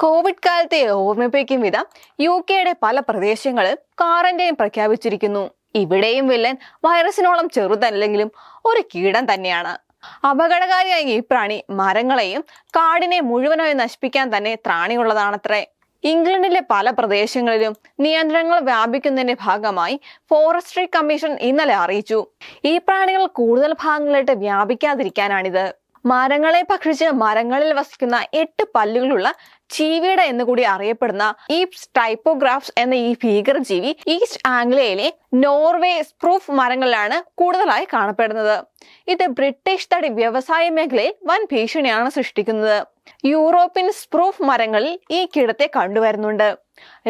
Covid കാലത്തെ ഓർമ്മിപ്പിക്കും വിധം UK പല പ്രദേശങ്ങളിൽ ക്വാറന്റൈൻ പ്രഖ്യാപിച്ചിരിക്കുന്നു. ഇവിടെയും വില്ലൻ വൈറസിനോളം ചെറുതല്ലെങ്കിലും ഒരു കീടം തന്നെയാണ്. അപകടകാരിയായ ഈ പ്രാണി മരങ്ങളെയും കാടിനെ മുഴുവനായി നശിപ്പിക്കാൻ തന്നെ ത്രാണിയുള്ളതാണത്രേ. ഇംഗ്ലണ്ടിലെ പല പ്രദേശങ്ങളിലും നിയന്ത്രണങ്ങൾ വ്യാപിക്കുന്നതിന്റെ ഭാഗമായി ഫോറസ്ട്രി കമ്മീഷൻ ഇന്നലെ അറിയിച്ചു. ഈ പ്രാണികൾ കൂടുതൽ ഭാഗങ്ങളിലേക്ക് വ്യാപിക്കാതിരിക്കാനാണിത്. മരങ്ങളെ ഭക്ഷിച്ച് മരങ്ങളിൽ വസിക്കുന്ന 8 പല്ലുകളുള്ള ചീവീട എന്നുകൂടി അറിയപ്പെടുന്ന ഈ ടൈപ്പോഗ്രാഫ്സ് എന്ന ഈ ഭീകരജീവി ഈസ്റ്റ് ആംഗ്ലിയയിലെ നോർവേ സ്പ്രൂഫ് മരങ്ങളിലാണ് കൂടുതലായി കാണപ്പെടുന്നത്. ഇത് ബ്രിട്ടീഷ് തടി വ്യവസായ മേഖലയിൽ വൻ ഭീഷണിയാണ് സൃഷ്ടിക്കുന്നത്. യൂറോപ്യൻ സ്പ്രൂഫ് മരങ്ങളിൽ ഈ കീടത്തെ കണ്ടുവരുന്നുണ്ട്.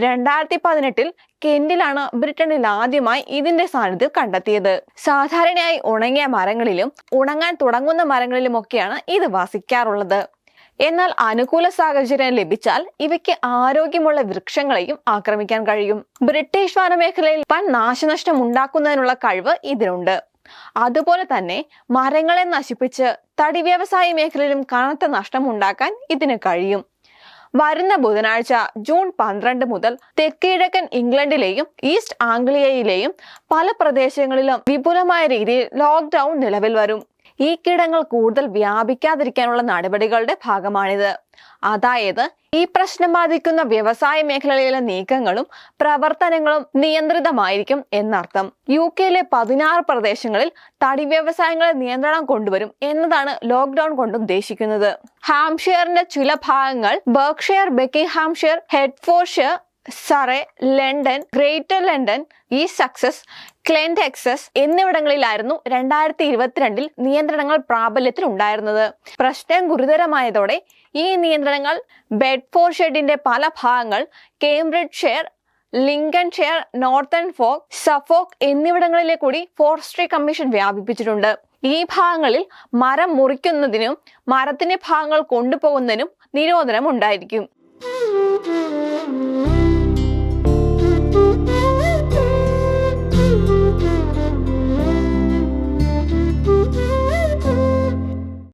2018 കെന്റിലാണ് ബ്രിട്ടനിൽ ആദ്യമായി ഇതിന്റെ സാന്നിധ്യം കണ്ടെത്തിയത്. സാധാരണയായി ഉണങ്ങിയ മരങ്ങളിലും ഉണങ്ങാൻ തുടങ്ങുന്ന മരങ്ങളിലുമൊക്കെയാണ് ഇത് വസിക്കാറുള്ളത്. എന്നാൽ അനുകൂല സാഹചര്യം ലഭിച്ചാൽ ഇവയ്ക്ക് ആരോഗ്യമുള്ള വൃക്ഷങ്ങളെയും ആക്രമിക്കാൻ കഴിയും. ബ്രിട്ടീഷ് വനമേഖലയിൽ വൻ നാശനഷ്ടം ഉണ്ടാക്കുന്നതിനുള്ള കഴിവ് ഇതിനുണ്ട്. അതുപോലെ തന്നെ മരങ്ങളെ നശിപ്പിച്ച് തടി വ്യവസായ മേഖലയിലും കനത്ത നഷ്ടമുണ്ടാക്കാൻ ഇതിന് കഴിയും. വരുന്ന ബുധനാഴ്ച ജൂൺ 12 മുതൽ തെക്കിഴക്കൻ ഇംഗ്ലണ്ടിലെയും ഈസ്റ്റ് ആംഗ്ലിയയിലെയും പല പ്രദേശങ്ങളിലും വിപുലമായ രീതിയിൽ ലോക്ക്ഡൌൺ നിലവിൽ വരും. ഈ കീടങ്ങൾ കൂടുതൽ വ്യാപിക്കാതിരിക്കാനുള്ള നടപടികളുടെ ഭാഗമാണിത്. അതായത് ഈ പ്രശ്നം ബാധിക്കുന്ന വ്യവസായ മേഖലയിലെ നീക്കങ്ങളും പ്രവർത്തനങ്ങളും നിയന്ത്രിതമായിരിക്കും എന്നർത്ഥം. UK 16 പ്രദേശങ്ങളിൽ തടി വ്യവസായങ്ങളെ നിയന്ത്രണം കൊണ്ടുവരും എന്നതാണ് ലോക്ക്ഡൌൺ കൊണ്ട് ഉദ്ദേശിക്കുന്നത്. ഹാംഷെയറിന്റെ ചില ഭാഗങ്ങൾ, Berkshire, Buckinghamshire, Hertfordshire, Surrey, London, Greater London, East Sussex, ക്ലെന്റ് എക്സസ് എന്നിവിടങ്ങളിലായിരുന്നു 2022 നിയന്ത്രണങ്ങൾ പ്രാബല്യത്തിൽ ഉണ്ടായിരുന്നത്. പ്രശ്നം ഗുരുതരമായതോടെ ഈ നിയന്ത്രണങ്ങൾ ബെഡ്ഫോർഡ്ഷയറിന്റെ പല ഭാഗങ്ങൾ, കേംബ്രിഡ്ജ്ഷയർ, ലിങ്കൺഷയർ, നോർത്തേൺ ഫോക്ക്, സഫോക്ക് എന്നിവിടങ്ങളിലെ കൂടി ഫോറസ്ട്രി കമ്മീഷൻ വ്യാപിപ്പിച്ചിട്ടുണ്ട്. ഈ ഭാഗങ്ങളിൽ മരം മുറിക്കുന്നതിനും മരത്തിന്റെ ഭാഗങ്ങൾ കൊണ്ടുപോകുന്നതിനും നിരോധനം ഉണ്ടായിരിക്കും.